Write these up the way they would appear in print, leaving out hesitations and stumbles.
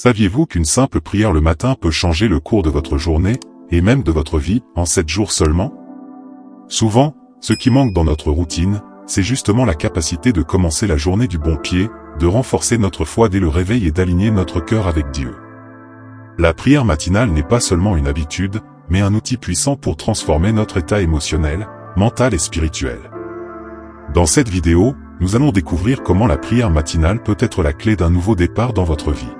Saviez-vous qu'une simple prière le matin peut changer le cours de votre journée, et même de votre vie, en 7 jours seulement? Souvent, ce qui manque dans notre routine, c'est justement la capacité de commencer la journée du bon pied, de renforcer notre foi dès le réveil et d'aligner notre cœur avec Dieu. La prière matinale n'est pas seulement une habitude, mais un outil puissant pour transformer notre état émotionnel, mental et spirituel. Dans cette vidéo, nous allons découvrir comment la prière matinale peut être la clé d'un nouveau départ dans votre vie.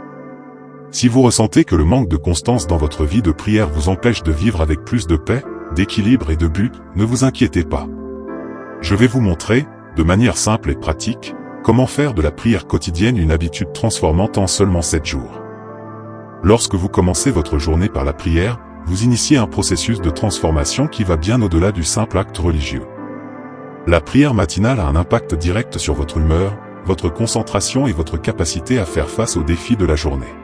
Si vous ressentez que le manque de constance dans votre vie de prière vous empêche de vivre avec plus de paix, d'équilibre et de but, ne vous inquiétez pas. Je vais vous montrer, de manière simple et pratique, comment faire de la prière quotidienne une habitude transformante en seulement 7 jours. Lorsque vous commencez votre journée par la prière, vous initiez un processus de transformation qui va bien au-delà du simple acte religieux. La prière matinale a un impact direct sur votre humeur, votre concentration et votre capacité à faire face aux défis de la journée.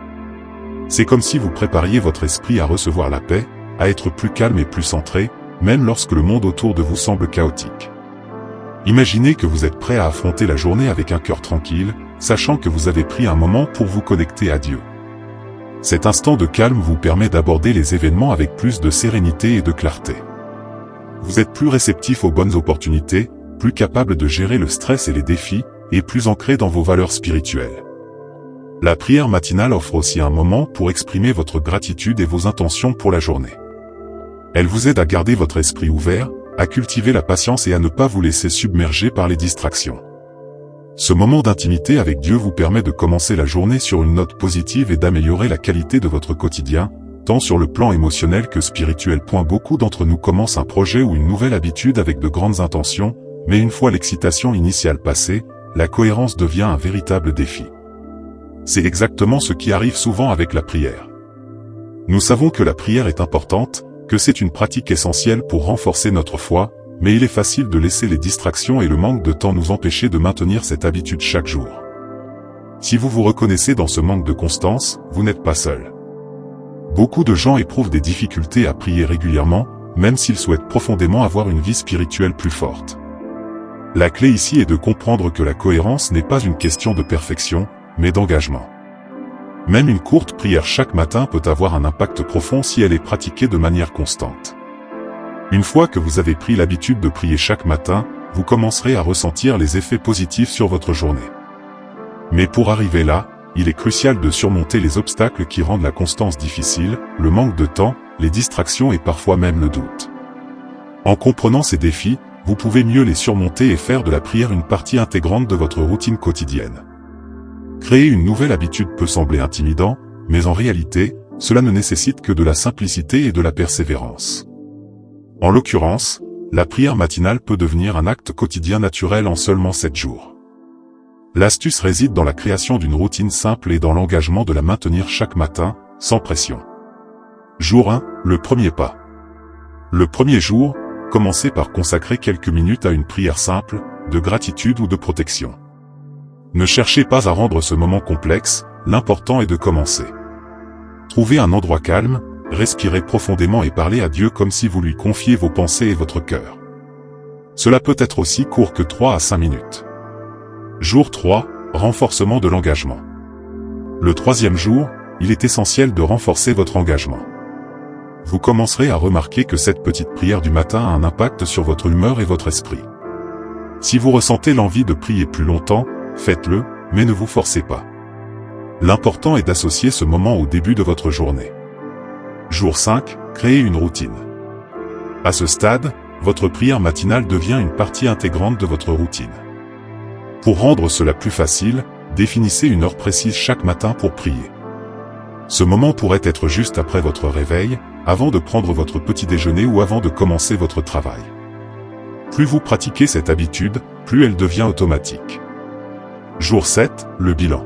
C'est comme si vous prépariez votre esprit à recevoir la paix, à être plus calme et plus centré, même lorsque le monde autour de vous semble chaotique. Imaginez que vous êtes prêt à affronter la journée avec un cœur tranquille, sachant que vous avez pris un moment pour vous connecter à Dieu. Cet instant de calme vous permet d'aborder les événements avec plus de sérénité et de clarté. Vous êtes plus réceptif aux bonnes opportunités, plus capable de gérer le stress et les défis, et plus ancré dans vos valeurs spirituelles. La prière matinale offre aussi un moment pour exprimer votre gratitude et vos intentions pour la journée. Elle vous aide à garder votre esprit ouvert, à cultiver la patience et à ne pas vous laisser submerger par les distractions. Ce moment d'intimité avec Dieu vous permet de commencer la journée sur une note positive et d'améliorer la qualité de votre quotidien, tant sur le plan émotionnel que spirituel. Beaucoup d'entre nous commencent un projet ou une nouvelle habitude avec de grandes intentions, mais une fois l'excitation initiale passée, la cohérence devient un véritable défi. C'est exactement ce qui arrive souvent avec la prière. Nous savons que la prière est importante, que c'est une pratique essentielle pour renforcer notre foi, mais il est facile de laisser les distractions et le manque de temps nous empêcher de maintenir cette habitude chaque jour. Si vous vous reconnaissez dans ce manque de constance, vous n'êtes pas seul. Beaucoup de gens éprouvent des difficultés à prier régulièrement, même s'ils souhaitent profondément avoir une vie spirituelle plus forte. La clé ici est de comprendre que la cohérence n'est pas une question de perfection, mais d'engagement. Même une courte prière chaque matin peut avoir un impact profond si elle est pratiquée de manière constante. Une fois que vous avez pris l'habitude de prier chaque matin, vous commencerez à ressentir les effets positifs sur votre journée. Mais pour arriver là, il est crucial de surmonter les obstacles qui rendent la constance difficile, le manque de temps, les distractions et parfois même le doute. En comprenant ces défis, vous pouvez mieux les surmonter et faire de la prière une partie intégrante de votre routine quotidienne. Créer une nouvelle habitude peut sembler intimidant, mais en réalité, cela ne nécessite que de la simplicité et de la persévérance. En l'occurrence, la prière matinale peut devenir un acte quotidien naturel en seulement 7 jours. L'astuce réside dans la création d'une routine simple et dans l'engagement de la maintenir chaque matin, sans pression. Jour 1, le premier pas. Le premier jour, commencez par consacrer quelques minutes à une prière simple, de gratitude ou de protection. Ne cherchez pas à rendre ce moment complexe, l'important est de commencer. Trouvez un endroit calme, respirez profondément et parlez à Dieu comme si vous lui confiez vos pensées et votre cœur. Cela peut être aussi court que 3 à 5 minutes. Jour 3, renforcement de l'engagement. Le troisième jour, il est essentiel de renforcer votre engagement. Vous commencerez à remarquer que cette petite prière du matin a un impact sur votre humeur et votre esprit. Si vous ressentez l'envie de prier plus longtemps, faites-le, mais ne vous forcez pas. L'important est d'associer ce moment au début de votre journée. Jour 5, créez une routine. À ce stade, votre prière matinale devient une partie intégrante de votre routine. Pour rendre cela plus facile, définissez une heure précise chaque matin pour prier. Ce moment pourrait être juste après votre réveil, avant de prendre votre petit déjeuner ou avant de commencer votre travail. Plus vous pratiquez cette habitude, plus elle devient automatique. Jour 7, le bilan.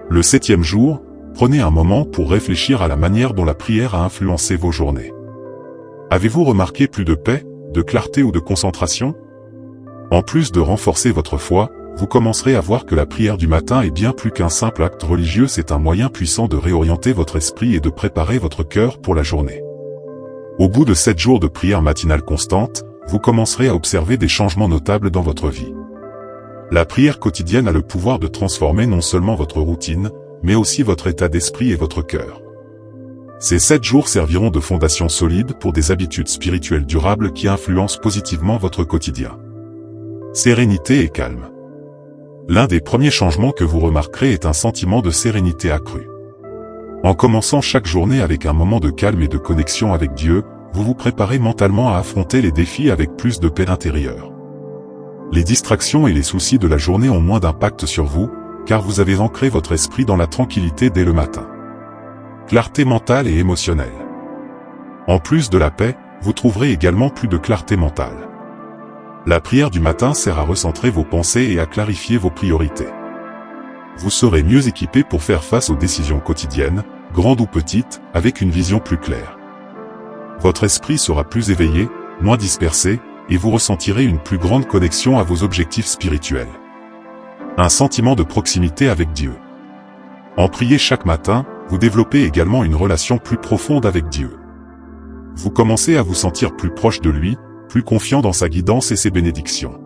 Le 7e jour, prenez un moment pour réfléchir à la manière dont la prière a influencé vos journées. Avez-vous remarqué plus de paix, de clarté ou de concentration? En plus de renforcer votre foi, vous commencerez à voir que la prière du matin est bien plus qu'un simple acte religieux, c'est un moyen puissant de réorienter votre esprit et de préparer votre cœur pour la journée. Au bout de 7 jours de prière matinale constante, vous commencerez à observer des changements notables dans votre vie. La prière quotidienne a le pouvoir de transformer non seulement votre routine, mais aussi votre état d'esprit et votre cœur. Ces 7 jours serviront de fondation solide pour des habitudes spirituelles durables qui influencent positivement votre quotidien. Sérénité et calme. L'un des premiers changements que vous remarquerez est un sentiment de sérénité accrue. En commençant chaque journée avec un moment de calme et de connexion avec Dieu, vous vous préparez mentalement à affronter les défis avec plus de paix intérieure. Les distractions et les soucis de la journée ont moins d'impact sur vous, car vous avez ancré votre esprit dans la tranquillité dès le matin. Clarté mentale et émotionnelle. En plus de la paix, vous trouverez également plus de clarté mentale. La prière du matin sert à recentrer vos pensées et à clarifier vos priorités. Vous serez mieux équipé pour faire face aux décisions quotidiennes, grandes ou petites, avec une vision plus claire. Votre esprit sera plus éveillé, moins dispersé, et vous ressentirez une plus grande connexion à vos objectifs spirituels. Un sentiment de proximité avec Dieu. En prier chaque matin, vous développez également une relation plus profonde avec Dieu. Vous commencez à vous sentir plus proche de lui, plus confiant dans sa guidance et ses bénédictions.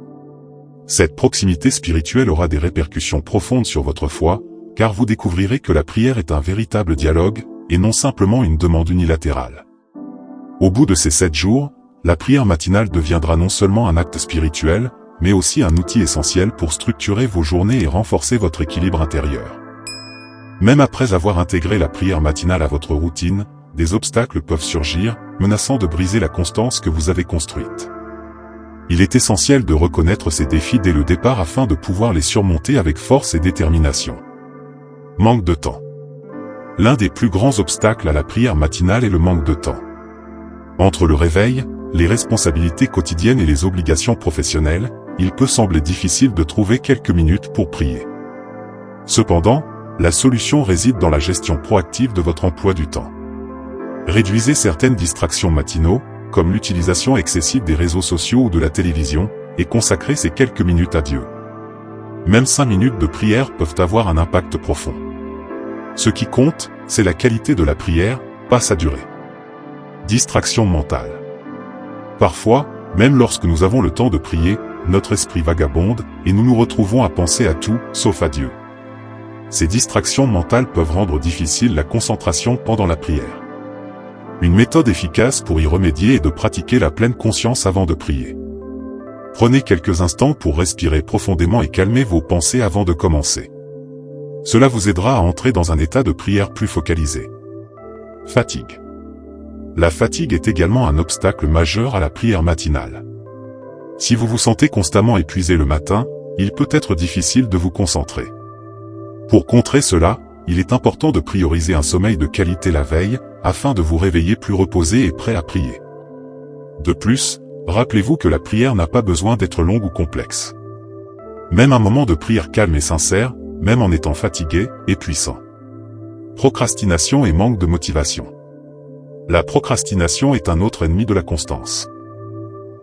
Cette proximité spirituelle aura des répercussions profondes sur votre foi, car vous découvrirez que la prière est un véritable dialogue, et non simplement une demande unilatérale. Au bout de ces 7 jours, la prière matinale deviendra non seulement un acte spirituel, mais aussi un outil essentiel pour structurer vos journées et renforcer votre équilibre intérieur. Même après avoir intégré la prière matinale à votre routine, des obstacles peuvent surgir, menaçant de briser la constance que vous avez construite. Il est essentiel de reconnaître ces défis dès le départ afin de pouvoir les surmonter avec force et détermination. Manque de temps. L'un des plus grands obstacles à la prière matinale est le manque de temps. Entre le réveil, les responsabilités quotidiennes et les obligations professionnelles, il peut sembler difficile de trouver quelques minutes pour prier. Cependant, la solution réside dans la gestion proactive de votre emploi du temps. Réduisez certaines distractions matinaux, comme l'utilisation excessive des réseaux sociaux ou de la télévision, et consacrez ces quelques minutes à Dieu. Même 5 minutes de prière peuvent avoir un impact profond. Ce qui compte, c'est la qualité de la prière, pas sa durée. Distraction mentale. Parfois, même lorsque nous avons le temps de prier, notre esprit vagabonde, et nous nous retrouvons à penser à tout, sauf à Dieu. Ces distractions mentales peuvent rendre difficile la concentration pendant la prière. Une méthode efficace pour y remédier est de pratiquer la pleine conscience avant de prier. Prenez quelques instants pour respirer profondément et calmer vos pensées avant de commencer. Cela vous aidera à entrer dans un état de prière plus focalisé. Fatigue. La fatigue est également un obstacle majeur à la prière matinale. Si vous vous sentez constamment épuisé le matin, il peut être difficile de vous concentrer. Pour contrer cela, il est important de prioriser un sommeil de qualité la veille, afin de vous réveiller plus reposé et prêt à prier. De plus, rappelez-vous que la prière n'a pas besoin d'être longue ou complexe. Même un moment de prière calme et sincère, même en étant fatigué, est puissant. Procrastination et manque de motivation. La procrastination est un autre ennemi de la constance.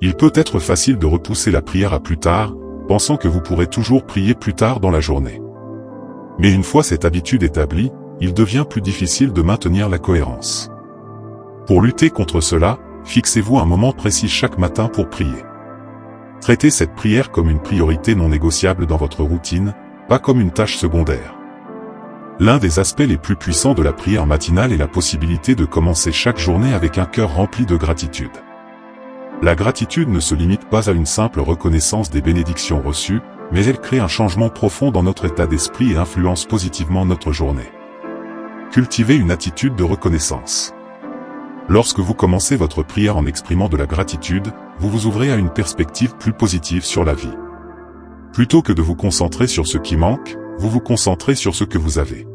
Il peut être facile de repousser la prière à plus tard, pensant que vous pourrez toujours prier plus tard dans la journée. Mais une fois cette habitude établie, il devient plus difficile de maintenir la cohérence. Pour lutter contre cela, fixez-vous un moment précis chaque matin pour prier. Traitez cette prière comme une priorité non négociable dans votre routine, pas comme une tâche secondaire. L'un des aspects les plus puissants de la prière matinale est la possibilité de commencer chaque journée avec un cœur rempli de gratitude. La gratitude ne se limite pas à une simple reconnaissance des bénédictions reçues, mais elle crée un changement profond dans notre état d'esprit et influence positivement notre journée. Cultivez une attitude de reconnaissance. Lorsque vous commencez votre prière en exprimant de la gratitude, vous vous ouvrez à une perspective plus positive sur la vie. Plutôt que de vous concentrer sur ce qui manque, vous vous concentrez sur ce que vous avez.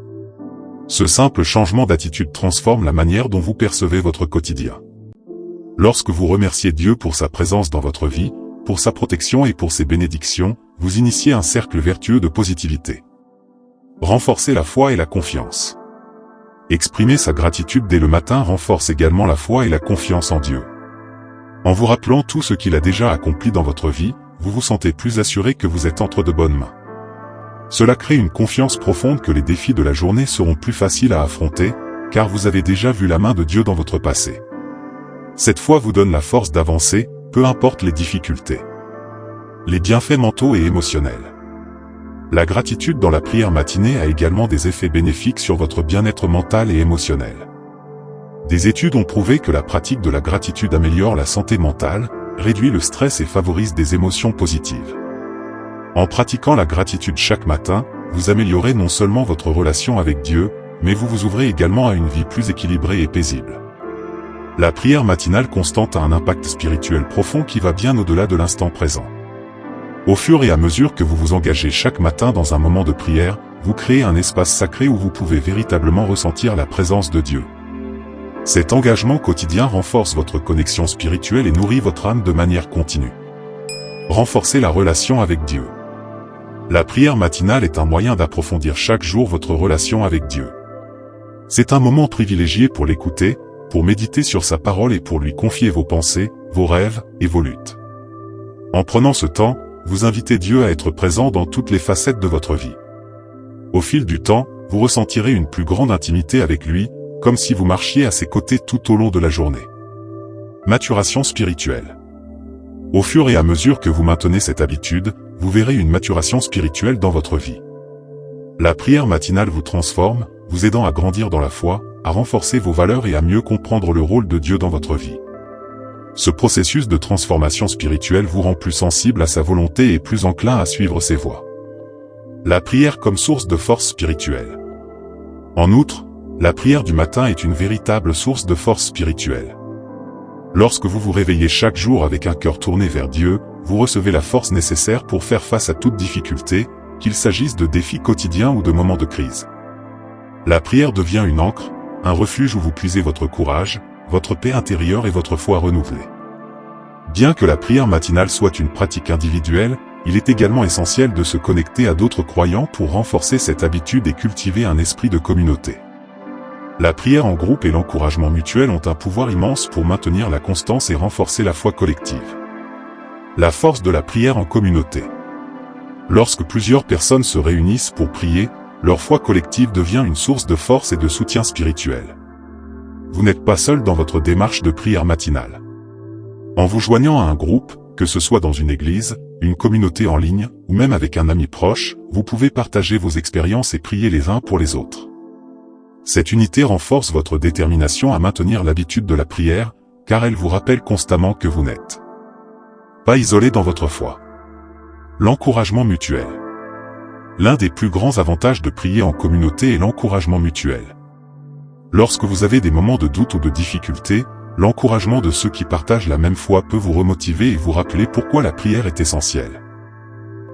Ce simple changement d'attitude transforme la manière dont vous percevez votre quotidien. Lorsque vous remerciez Dieu pour sa présence dans votre vie, pour sa protection et pour ses bénédictions, vous initiez un cercle vertueux de positivité. Renforcez la foi et la confiance. Exprimer sa gratitude dès le matin renforce également la foi et la confiance en Dieu. En vous rappelant tout ce qu'il a déjà accompli dans votre vie, vous vous sentez plus assuré que vous êtes entre de bonnes mains. Cela crée une confiance profonde que les défis de la journée seront plus faciles à affronter, car vous avez déjà vu la main de Dieu dans votre passé. Cette foi vous donne la force d'avancer, peu importe les difficultés. Les bienfaits mentaux et émotionnels. La gratitude dans la prière matinée a également des effets bénéfiques sur votre bien-être mental et émotionnel. Des études ont prouvé que la pratique de la gratitude améliore la santé mentale, réduit le stress et favorise des émotions positives. En pratiquant la gratitude chaque matin, vous améliorez non seulement votre relation avec Dieu, mais vous vous ouvrez également à une vie plus équilibrée et paisible. La prière matinale constante a un impact spirituel profond qui va bien au-delà de l'instant présent. Au fur et à mesure que vous vous engagez chaque matin dans un moment de prière, vous créez un espace sacré où vous pouvez véritablement ressentir la présence de Dieu. Cet engagement quotidien renforce votre connexion spirituelle et nourrit votre âme de manière continue. Renforcez la relation avec Dieu. La prière matinale est un moyen d'approfondir chaque jour votre relation avec Dieu. C'est un moment privilégié pour l'écouter, pour méditer sur sa parole et pour lui confier vos pensées, vos rêves et vos luttes. En prenant ce temps, vous invitez Dieu à être présent dans toutes les facettes de votre vie. Au fil du temps, vous ressentirez une plus grande intimité avec lui, comme si vous marchiez à ses côtés tout au long de la journée. Maturation spirituelle. Au fur et à mesure que vous maintenez cette habitude, vous verrez une maturation spirituelle dans votre vie. La prière matinale vous transforme, vous aidant à grandir dans la foi, à renforcer vos valeurs et à mieux comprendre le rôle de Dieu dans votre vie. Ce processus de transformation spirituelle vous rend plus sensible à sa volonté et plus enclin à suivre ses voies. La prière comme source de force spirituelle. En outre, la prière du matin est une véritable source de force spirituelle. Lorsque vous vous réveillez chaque jour avec un cœur tourné vers Dieu, vous recevez la force nécessaire pour faire face à toute difficulté, qu'il s'agisse de défis quotidiens ou de moments de crise. La prière devient une ancre, un refuge où vous puisez votre courage, votre paix intérieure et votre foi renouvelée. Bien que la prière matinale soit une pratique individuelle, il est également essentiel de se connecter à d'autres croyants pour renforcer cette habitude et cultiver un esprit de communauté. La prière en groupe et l'encouragement mutuel ont un pouvoir immense pour maintenir la constance et renforcer la foi collective. La force de la prière en communauté. Lorsque plusieurs personnes se réunissent pour prier, leur foi collective devient une source de force et de soutien spirituel. Vous n'êtes pas seul dans votre démarche de prière matinale. En vous joignant à un groupe, que ce soit dans une église, une communauté en ligne, ou même avec un ami proche, vous pouvez partager vos expériences et prier les uns pour les autres. Cette unité renforce votre détermination à maintenir l'habitude de la prière, car elle vous rappelle constamment que vous n'êtes pas isolé dans votre foi. L'encouragement mutuel. L'un des plus grands avantages de prier en communauté est l'encouragement mutuel. Lorsque vous avez des moments de doute ou de difficulté, l'encouragement de ceux qui partagent la même foi peut vous remotiver et vous rappeler pourquoi la prière est essentielle.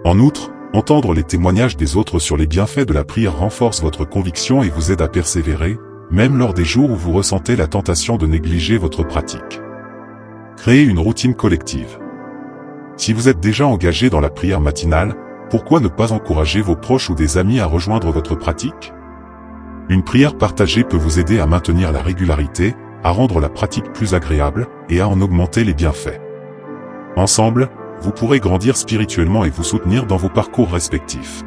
En outre, entendre les témoignages des autres sur les bienfaits de la prière renforce votre conviction et vous aide à persévérer, même lors des jours où vous ressentez la tentation de négliger votre pratique. Créer une routine collective. Si vous êtes déjà engagé dans la prière matinale, pourquoi ne pas encourager vos proches ou des amis à rejoindre votre pratique ? Une prière partagée peut vous aider à maintenir la régularité, à rendre la pratique plus agréable, et à en augmenter les bienfaits. Ensemble, vous pourrez grandir spirituellement et vous soutenir dans vos parcours respectifs.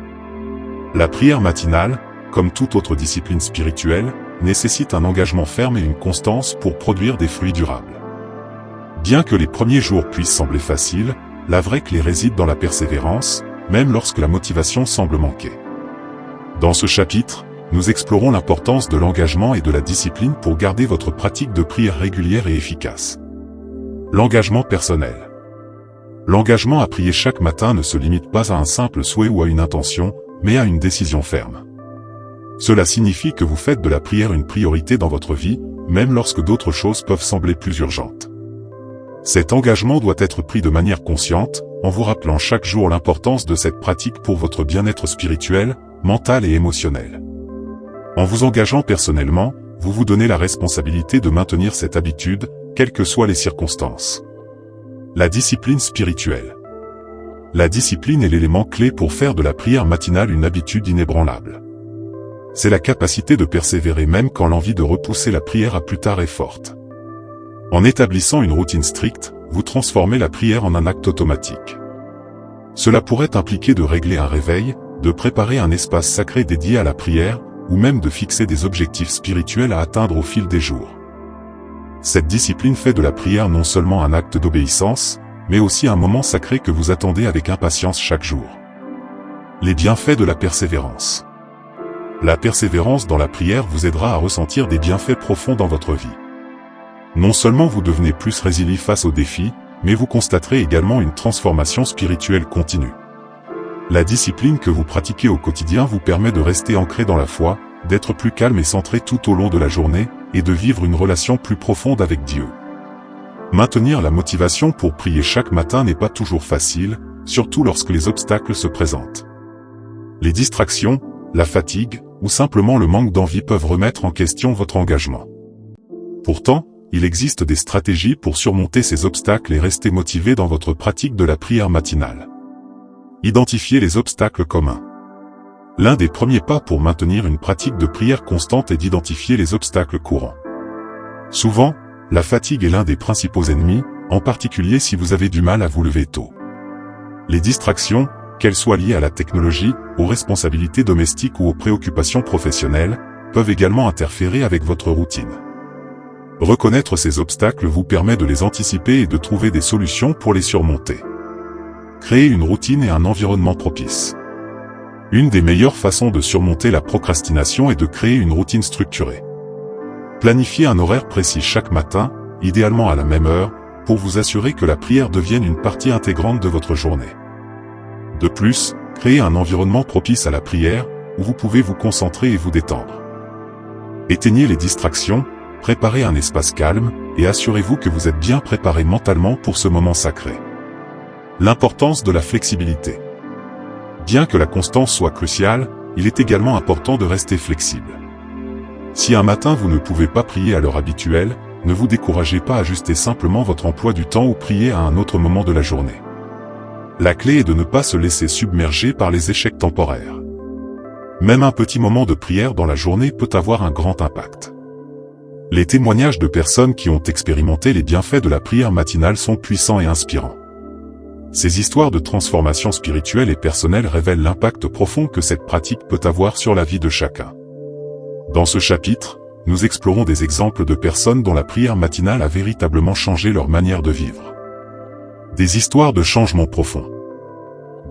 La prière matinale, comme toute autre discipline spirituelle, nécessite un engagement ferme et une constance pour produire des fruits durables. Bien que les premiers jours puissent sembler faciles, la vraie clé réside dans la persévérance, même lorsque la motivation semble manquer. Dans ce chapitre, nous explorons l'importance de l'engagement et de la discipline pour garder votre pratique de prière régulière et efficace. L'engagement personnel. L'engagement à prier chaque matin ne se limite pas à un simple souhait ou à une intention, mais à une décision ferme. Cela signifie que vous faites de la prière une priorité dans votre vie, même lorsque d'autres choses peuvent sembler plus urgentes. Cet engagement doit être pris de manière consciente, en vous rappelant chaque jour l'importance de cette pratique pour votre bien-être spirituel, mental et émotionnel. En vous engageant personnellement, vous vous donnez la responsabilité de maintenir cette habitude, quelles que soient les circonstances. La discipline spirituelle. La discipline est l'élément clé pour faire de la prière matinale une habitude inébranlable. C'est la capacité de persévérer même quand l'envie de repousser la prière à plus tard est forte. En établissant une routine stricte, vous transformez la prière en un acte automatique. Cela pourrait impliquer de régler un réveil, de préparer un espace sacré dédié à la prière, ou même de fixer des objectifs spirituels à atteindre au fil des jours. Cette discipline fait de la prière non seulement un acte d'obéissance, mais aussi un moment sacré que vous attendez avec impatience chaque jour. Les bienfaits de la persévérance. La persévérance dans la prière vous aidera à ressentir des bienfaits profonds dans votre vie. Non seulement vous devenez plus résilient face aux défis, mais vous constaterez également une transformation spirituelle continue. La discipline que vous pratiquez au quotidien vous permet de rester ancré dans la foi, d'être plus calme et centré tout au long de la journée, et de vivre une relation plus profonde avec Dieu. Maintenir la motivation pour prier chaque matin n'est pas toujours facile, surtout lorsque les obstacles se présentent. Les distractions, la fatigue, ou simplement le manque d'envie peuvent remettre en question votre engagement. Pourtant, il existe des stratégies pour surmonter ces obstacles et rester motivé dans votre pratique de la prière matinale. Identifiez les obstacles communs. L'un des premiers pas pour maintenir une pratique de prière constante est d'identifier les obstacles courants. Souvent, la fatigue est l'un des principaux ennemis, en particulier si vous avez du mal à vous lever tôt. Les distractions, qu'elles soient liées à la technologie, aux responsabilités domestiques ou aux préoccupations professionnelles, peuvent également interférer avec votre routine. Reconnaître ces obstacles vous permet de les anticiper et de trouver des solutions pour les surmonter. Créer une routine et un environnement propice. Une des meilleures façons de surmonter la procrastination est de créer une routine structurée. Planifiez un horaire précis chaque matin, idéalement à la même heure, pour vous assurer que la prière devienne une partie intégrante de votre journée. De plus, créez un environnement propice à la prière, où vous pouvez vous concentrer et vous détendre. Éteignez les distractions, préparez un espace calme, et assurez-vous que vous êtes bien préparé mentalement pour ce moment sacré. L'importance de la flexibilité. Bien que la constance soit cruciale, il est également important de rester flexible. Si un matin vous ne pouvez pas prier à l'heure habituelle, ne vous découragez pas, ajustez simplement votre emploi du temps ou priez à un autre moment de la journée. La clé est de ne pas se laisser submerger par les échecs temporaires. Même un petit moment de prière dans la journée peut avoir un grand impact. Les témoignages de personnes qui ont expérimenté les bienfaits de la prière matinale sont puissants et inspirants. Ces histoires de transformation spirituelle et personnelle révèlent l'impact profond que cette pratique peut avoir sur la vie de chacun. Dans ce chapitre, nous explorons des exemples de personnes dont la prière matinale a véritablement changé leur manière de vivre. Des histoires de changement profond.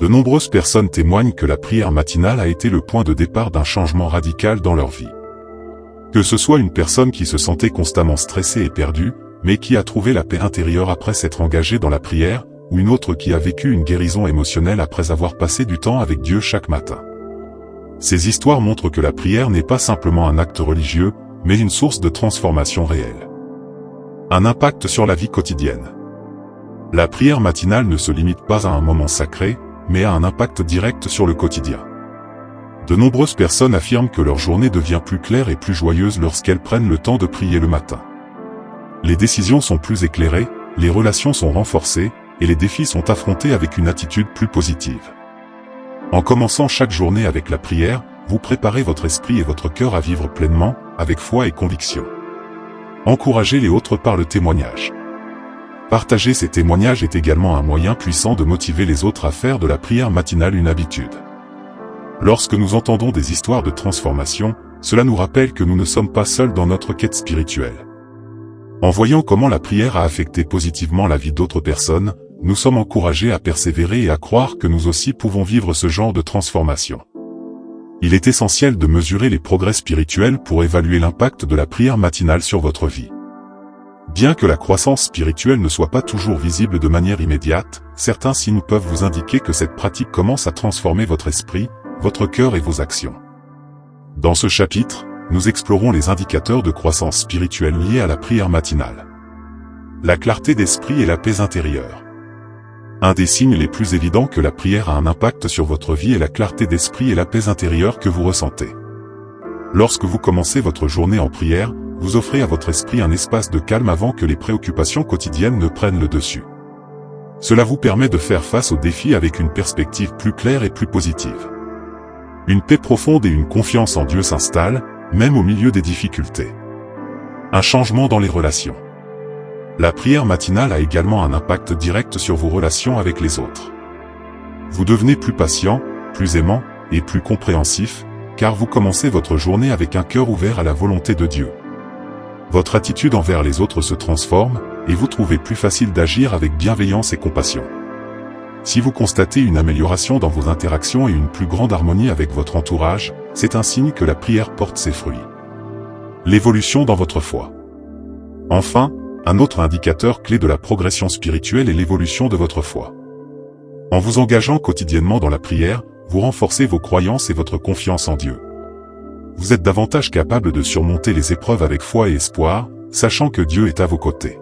De nombreuses personnes témoignent que la prière matinale a été le point de départ d'un changement radical dans leur vie. Que ce soit une personne qui se sentait constamment stressée et perdue, mais qui a trouvé la paix intérieure après s'être engagée dans la prière, ou une autre qui a vécu une guérison émotionnelle après avoir passé du temps avec Dieu chaque matin. Ces histoires montrent que la prière n'est pas simplement un acte religieux, mais une source de transformation réelle. Un impact sur la vie quotidienne. La prière matinale ne se limite pas à un moment sacré, mais a un impact direct sur le quotidien. De nombreuses personnes affirment que leur journée devient plus claire et plus joyeuse lorsqu'elles prennent le temps de prier le matin. Les décisions sont plus éclairées, les relations sont renforcées, et les défis sont affrontés avec une attitude plus positive. En commençant chaque journée avec la prière, vous préparez votre esprit et votre cœur à vivre pleinement, avec foi et conviction. Encouragez les autres par le témoignage. Partager ces témoignages est également un moyen puissant de motiver les autres à faire de la prière matinale une habitude. Lorsque nous entendons des histoires de transformation, cela nous rappelle que nous ne sommes pas seuls dans notre quête spirituelle. En voyant comment la prière a affecté positivement la vie d'autres personnes, nous sommes encouragés à persévérer et à croire que nous aussi pouvons vivre ce genre de transformation. Il est essentiel de mesurer les progrès spirituels pour évaluer l'impact de la prière matinale sur votre vie. Bien que la croissance spirituelle ne soit pas toujours visible de manière immédiate, certains signes peuvent vous indiquer que cette pratique commence à transformer votre esprit, votre cœur et vos actions. Dans ce chapitre, nous explorons les indicateurs de croissance spirituelle liés à la prière matinale. La clarté d'esprit et la paix intérieure. Un des signes les plus évidents que la prière a un impact sur votre vie est la clarté d'esprit et la paix intérieure que vous ressentez. Lorsque vous commencez votre journée en prière, vous offrez à votre esprit un espace de calme avant que les préoccupations quotidiennes ne prennent le dessus. Cela vous permet de faire face aux défis avec une perspective plus claire et plus positive. Une paix profonde et une confiance en Dieu s'installent, même au milieu des difficultés. Un changement dans les relations. La prière matinale a également un impact direct sur vos relations avec les autres. Vous devenez plus patient, plus aimant, et plus compréhensif, car vous commencez votre journée avec un cœur ouvert à la volonté de Dieu. Votre attitude envers les autres se transforme, et vous trouvez plus facile d'agir avec bienveillance et compassion. Si vous constatez une amélioration dans vos interactions et une plus grande harmonie avec votre entourage, c'est un signe que la prière porte ses fruits. L'évolution dans votre foi. Enfin, un autre indicateur clé de la progression spirituelle est l'évolution de votre foi. En vous engageant quotidiennement dans la prière, vous renforcez vos croyances et votre confiance en Dieu. Vous êtes davantage capable de surmonter les épreuves avec foi et espoir, sachant que Dieu est à vos côtés.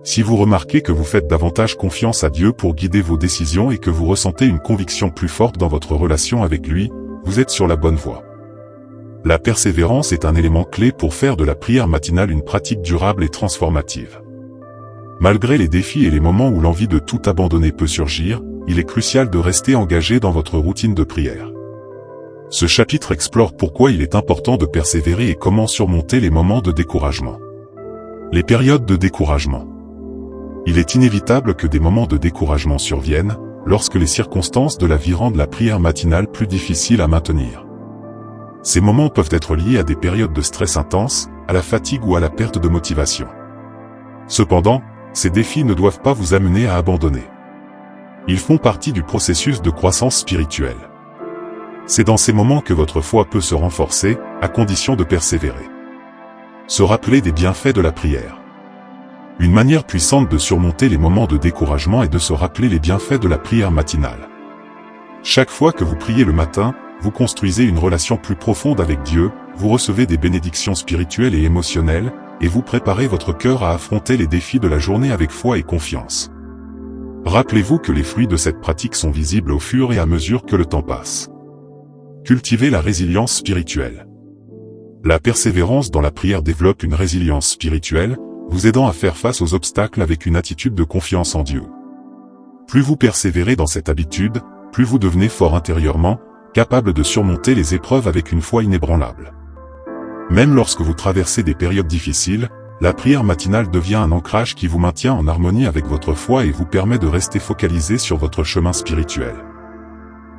Si vous remarquez que vous faites davantage confiance à Dieu pour guider vos décisions et que vous ressentez une conviction plus forte dans votre relation avec lui, vous êtes sur la bonne voie. La persévérance est un élément clé pour faire de la prière matinale une pratique durable et transformative. Malgré les défis et les moments où l'envie de tout abandonner peut surgir, il est crucial de rester engagé dans votre routine de prière. Ce chapitre explore pourquoi il est important de persévérer et comment surmonter les moments de découragement. Les périodes de découragement. Il est inévitable que des moments de découragement surviennent, lorsque les circonstances de la vie rendent la prière matinale plus difficile à maintenir. Ces moments peuvent être liés à des périodes de stress intense, à la fatigue ou à la perte de motivation. Cependant, ces défis ne doivent pas vous amener à abandonner. Ils font partie du processus de croissance spirituelle. C'est dans ces moments que votre foi peut se renforcer, à condition de persévérer. Se rappeler des bienfaits de la prière. Une manière puissante de surmonter les moments de découragement est de se rappeler les bienfaits de la prière matinale. Chaque fois que vous priez le matin, vous construisez une relation plus profonde avec Dieu, vous recevez des bénédictions spirituelles et émotionnelles, et vous préparez votre cœur à affronter les défis de la journée avec foi et confiance. Rappelez-vous que les fruits de cette pratique sont visibles au fur et à mesure que le temps passe. Cultivez la résilience spirituelle. La persévérance dans la prière développe une résilience spirituelle, vous aidant à faire face aux obstacles avec une attitude de confiance en Dieu. Plus vous persévérez dans cette habitude, plus vous devenez fort intérieurement, capable de surmonter les épreuves avec une foi inébranlable. Même lorsque vous traversez des périodes difficiles, la prière matinale devient un ancrage qui vous maintient en harmonie avec votre foi et vous permet de rester focalisé sur votre chemin spirituel.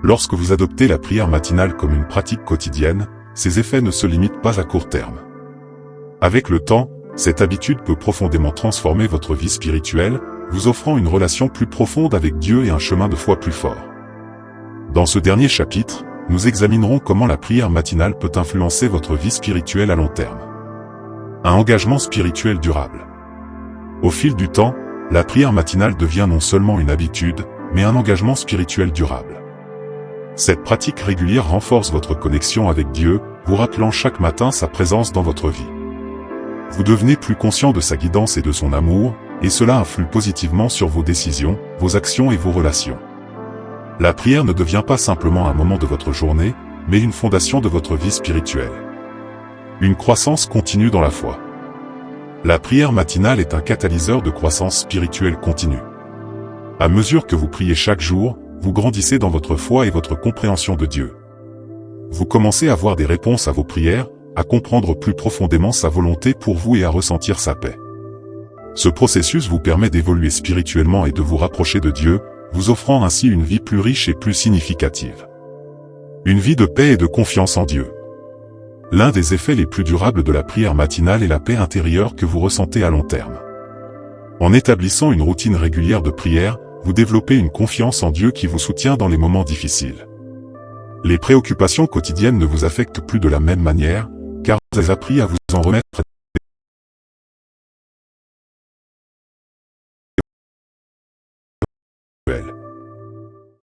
Lorsque vous adoptez la prière matinale comme une pratique quotidienne, ses effets ne se limitent pas à court terme. Avec le temps, cette habitude peut profondément transformer votre vie spirituelle, vous offrant une relation plus profonde avec Dieu et un chemin de foi plus fort. Dans ce dernier chapitre, nous examinerons comment la prière matinale peut influencer votre vie spirituelle à long terme. Un engagement spirituel durable. Au fil du temps, la prière matinale devient non seulement une habitude, mais un engagement spirituel durable. Cette pratique régulière renforce votre connexion avec Dieu, vous rappelant chaque matin sa présence dans votre vie. Vous devenez plus conscient de sa guidance et de son amour, et cela influe positivement sur vos décisions, vos actions et vos relations. La prière ne devient pas simplement un moment de votre journée, mais une fondation de votre vie spirituelle. Une croissance continue dans la foi. La prière matinale est un catalyseur de croissance spirituelle continue. À mesure que vous priez chaque jour, vous grandissez dans votre foi et votre compréhension de Dieu. Vous commencez à voir des réponses à vos prières, à comprendre plus profondément sa volonté pour vous et à ressentir sa paix. Ce processus vous permet d'évoluer spirituellement et de vous rapprocher de Dieu, vous offrant ainsi une vie plus riche et plus significative. Une vie de paix et de confiance en Dieu. L'un des effets les plus durables de la prière matinale est la paix intérieure que vous ressentez à long terme. En établissant une routine régulière de prière, vous développez une confiance en Dieu qui vous soutient dans les moments difficiles. Les préoccupations quotidiennes ne vous affectent plus de la même manière, car vous avez appris à vous en remettre à